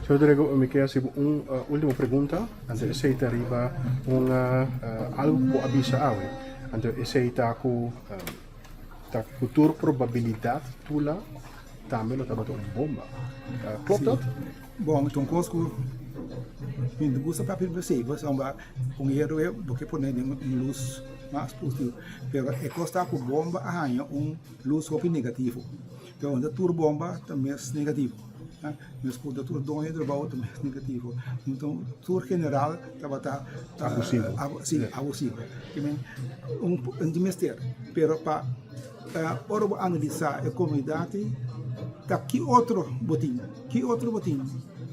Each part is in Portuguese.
Rodrigo, me queda así una última pregunta. Antes de ese arriba algo que avisa a hoy. Antes de ese con la futura probabilidad tula também lo estava uma bomba. Klopt dat? Bom, então conosco me gusta para perceber, você um erro é porque pôr luz mais positivo, pero é costa com bomba arranha luz hopi negativo. Então a tur bomba também é negativo. Mas quando a tur dona do baú também é negativo. Então tur general estava abusivo. Que men dimester, pero para ora analisar a comunidade tá que outro botinho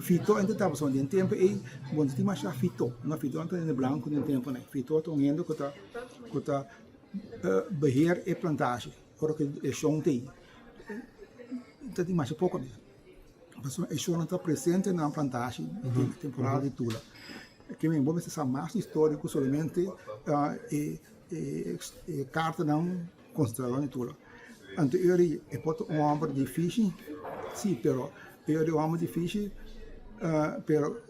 fito ainda estava só em tempo e bom se mais fito não fito antes em branco em tempo né fito tô indo que tá beheer e plantagem ora que é chão tem mais pouco né mas é chão não está presente na plantagem temporada de tula que me bom essa mais histórico somente carta não considerado de tula. Anto eu é poto homem difícil, sim, pero eu homem difícil, pero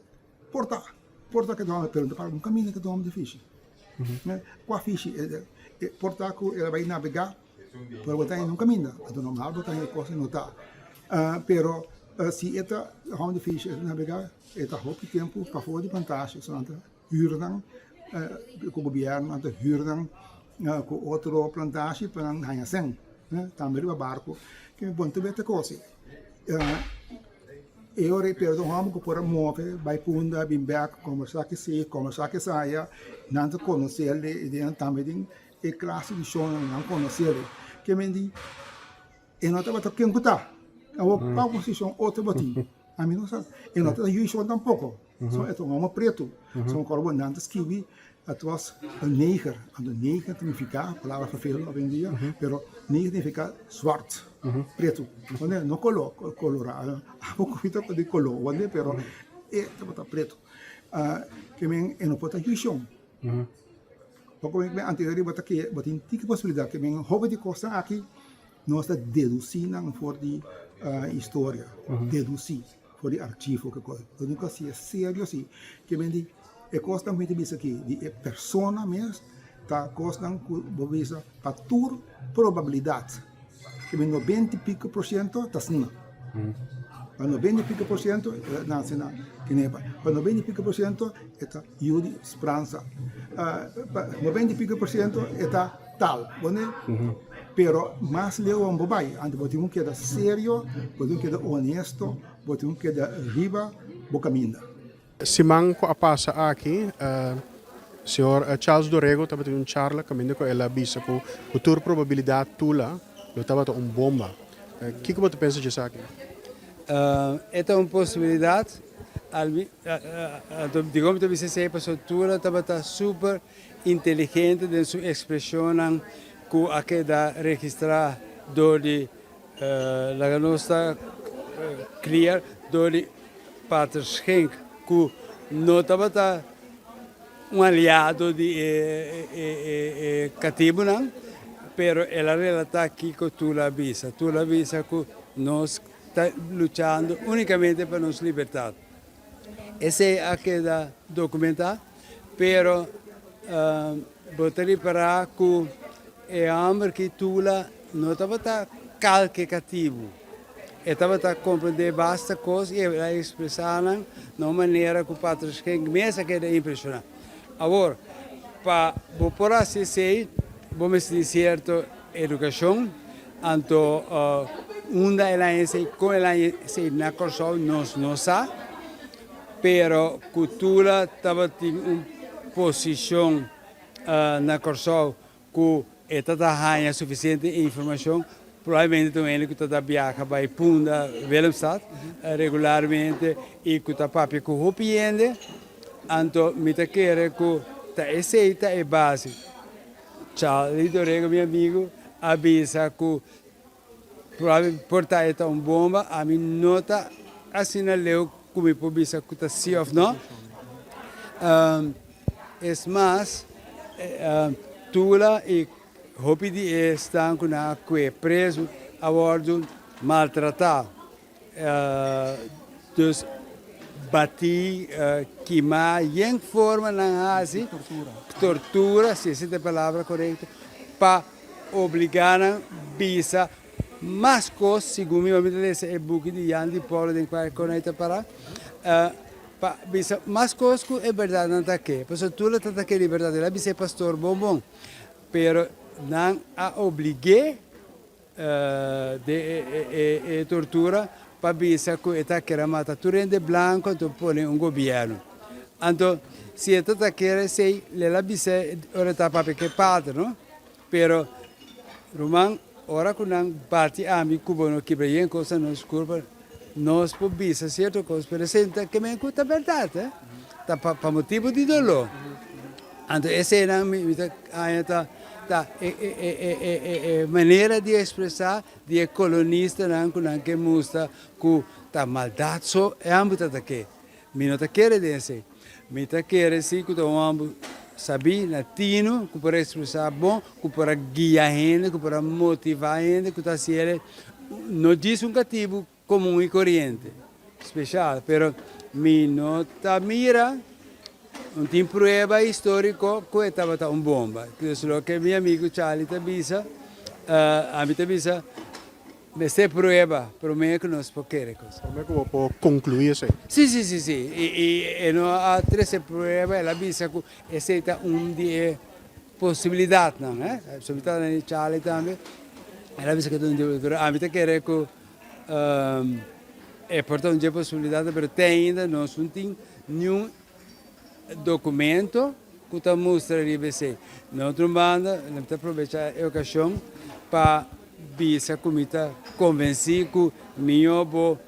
porta que dá, pero para caminho que dá homem difícil. Qual ficha porta que ela vai navegar, para botar em caminho, então normal botar em coisa não tá. Pero se eta homem difícil navegar, eta pouco tempo para fora de plantagem, só anta huurdan, com o governo anta huurdan, com outro plantagem para ganhar sem. Também o barco que me ponte bete coisa eu repito o homem que por mover vai punda bimbeck conversar que saia não conhecer ele e também é classe de show não conhecer ele que me diz e não estava quem cuta eu para posição outro botinho a mim não sabe e não estava eu show tampouco só é um homem preto são um corpo não escrevi atras neger significa a palavra vervelend hoje em dia, pero neger significa zwart, preto, onde não colorado, há pouco fita de color, onde pero é tá preto, que men não pode juição, pouco men anterior bota que botin tique possibilidade que men hobby de coisa aqui nós está deduzindo for de história, deduzir for de arquivo que coisa, nunca se é sério assim, que men de e costa muito bisa aqui de persona mesmo tá costam bovisa para tur probabilidade que bem 90 e pico por cento tá sim para 90 e pico por cento na cena que nem para 90 e pico por cento está yuri esperança 90 e pico por cento está tal né pero mais leu um bobai ante botinho que é sério botinho que é honesto botinho que é riba bocaminda. Simang ko apasa aqui, senhor Charles Dorrego estava tendo charla caminho com ela bisa com futura probabilidade tula, eu estava com bomba. Que você pensa disso aqui? Esta é uma possibilidade. Digamos que você sepa tula estava super inteligente em sua expressão que aqui da registrar dole la nostra clear dole Pater Schenk que não estava aliado de cativo não, pero ela relata aqui que tu la visa que nós está lutando unicamente para nossa liberdade. Esse é aqui da documentar, pero botar para que é amor que tu la não estava calque cativo. Estava a compreender basta coisa e a expressar de uma maneira que o Pater Schenk mesmo que é impressionante. Agora, para por assim dizer, vamos dizer educação, então onde ela ensina, como ela ensina na Corsol, nós não sabe, pero cultura estava em uma posição na Corsol que está suficiente informação. Provavelmente também que está viaja para Punda, Willemstad, regularmente e que está papi que o piende, então me tá querer que tá aceita é base. Charlie Dorrego, meu amigo, avisa que provavelmente portar esta bomba, a mim nota assinaleu como publica que está sim ou não. É mais, tula e hopi di estão com a que preso a bordo maltratado. Dus bater, queimar, em forma na assim, tortura, se essa é a palavra correta, para obrigar a bisa mais coisas, segundo meu amigo, esse é o book de Jan de Paulo, de qual conecta para bisa mais coisas que é verdade não está aqui, porque tudo está aqui liberdade, lá bisa pastor bom, pero não a obrigue de tortura para bisa que está querendo matar tudo de branco, então põe governo. Então, se está querendo sei, ela bisa ora está para que parte, não? Pero Roman, ora que não bate a mim cubano que bem coisa não desculpa, nós por bisa certo coisa, por exemplo, que me conta verdade, tá para motivo de dolor. Então essa é a minha maneira de expressar de colonista não que mostra que tá maldade só é âmbito daqui. Me não tá querer dizer, me tá querer sim que o âmbito sabe latino que para expressar bom, que para guiar gente, que para motivar gente, que tá se ele não diz cativo comum e corrente, especial, pero me não tá mira não tem prova histórica que estava uma bomba. Isso é o que meu amigo Charlie te avisa, a mim te avisa, essa prova, para mim que não se pode querer coisa. Como é que eu vou concluir isso aí? Sim. E não há três provas, ela avisa que essa é de possibilidade, não é? A possibilidade de Charlie também. Ela avisa que a mim te querer que é portanto uma possibilidade, mas ainda não tem nenhum documento que está mostrando IBC. Na outra banda, nós aproveitar a ocasião para ver se a comida convencer que meu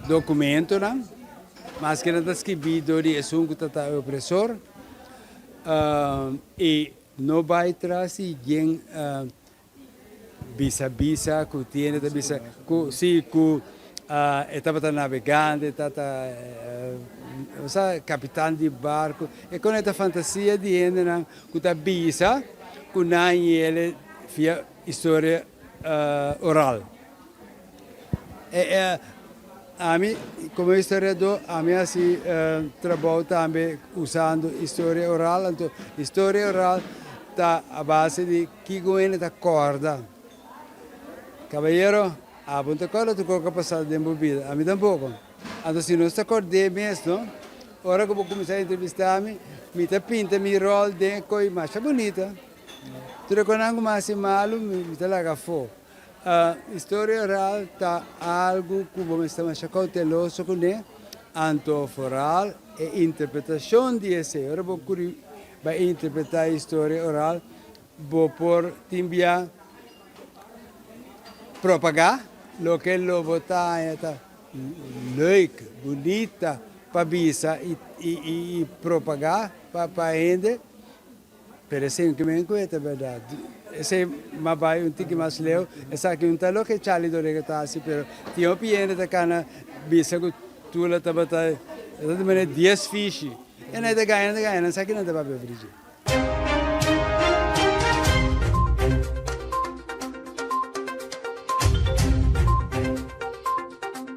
documento, não? Mas que não está escrito de isso que está opressor e não vai trazer ninguém bisa que tem bisa que se que estava navegando, estava capitão de barco, e com essa fantasia de gente que está bisa, que não ele fia história oral. A mim, como historiador, a mim assim trabalho também usando história oral, então história oral está a base de que ele está corda. Caballero, a punta cola tu coca passada de embobida, a mim tampouco. Então, se não está acordei mesmo, agora que eu vou começar a entrevistar-me, me tá pinta, me rol de coi mais bonita. Tu reconhece mais malo, me tá lá fora. História oral tá algo que vamos estar mais cauteloso com ele, antoforal e interpretação de esse. Agora vou vai interpretar a história oral, vou por timbia propagar lo que lo votar é leuk, bonita, para bisa e propagar para gente. Per esempio, que me encuentra, verdade. Esse mabai um tique mais leu, essa aqui talo que Charlie do regatasi, pero tinha piene da cana bisa que tu la tabata, de maneira 10 fish. E não é da ganha, não sabe que não dá para beber.